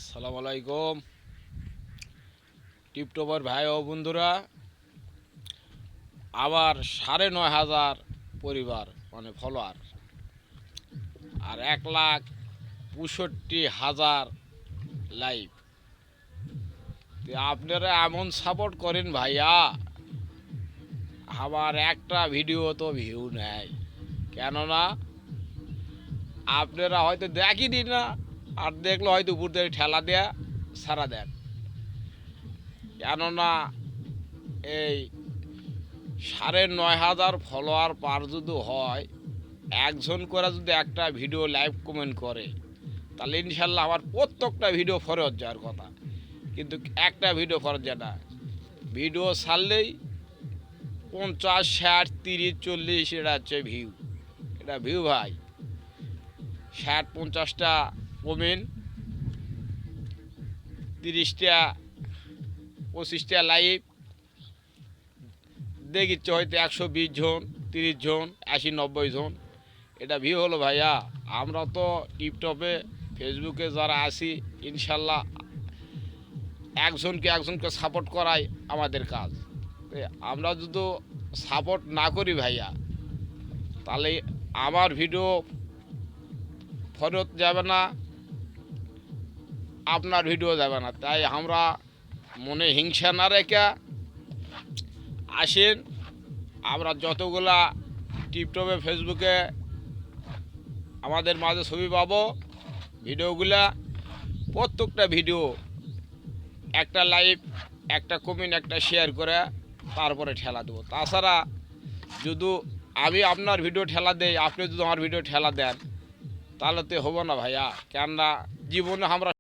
আসসালামু আলাইকুম টিপটপার ভাই ও বন্ধুরা। আবার ৯,৫০০ পরিবার মানে ফলোয়ার আর ১,৬৫,০০০ লাইভ। আপনারা এমন সাপোর্ট করেন ভাইয়া, আমার একটা ভিডিও তো ভিউ নেয়। কেননা আপনারা হয়তো দেখেনি না, আর দেখলে হয়তো উপর থেকে ঠেলা দেয়া সারা দেন। কেননা এই ৯,৫০০ ফলোয়ার পার যদি হয়, একজন করে যদি একটা ভিডিও লাইভ কমেন্ট করে, তাহলে ইনশাল্লাহ আমার প্রত্যেকটা ভিডিও ফরজ যাওয়ার কথা। কিন্তু একটা ভিডিও ফরজ যায় না, ভিডিও ছাড়লেই ৫০, ৬০, ৩০, ৪০ এটা হচ্ছে ভিউ। এটা ভিউ ভাই। ৬০-৫০টা কমেন্ট, ৩০টা ২৫টা লাইভ, দেখিচ্ছে হয়তো ১২০ জন, ৩০ জন, ৮০-৯০ জন। এটা ভিউ হলো ভাইয়া। আমরা তো টিপটপে ফেসবুকে যারা আছি, ইনশাল্লাহ একজনকে সাপোর্ট করাই আমাদের কাজ। আমরা যদি সাপোর্ট না করি ভাইয়া, তাহলে আমার ভিডিও ফেরত যাবে না, আপনার ভিডিও যাবে না। তাই আমরা মনে হিংসা না রেখে আসেন। আমরা যতগুলা টিপটপে ফেসবুকে আমাদের মাঝে ছবি পাবো, ভিডিওগুলা প্রত্যেকটা ভিডিও একটা লাইভ, একটা কমেন্ট, একটা শেয়ার করে তারপরে ঠেলা দেবো। তাছাড়া যদি আমি আপনার ভিডিও ঠেলা দেই, আপনি যদি আমার ভিডিও ঠেলা দেন, তাহলে তো হবো না ভাইয়া। কেননা জীবনে আমরা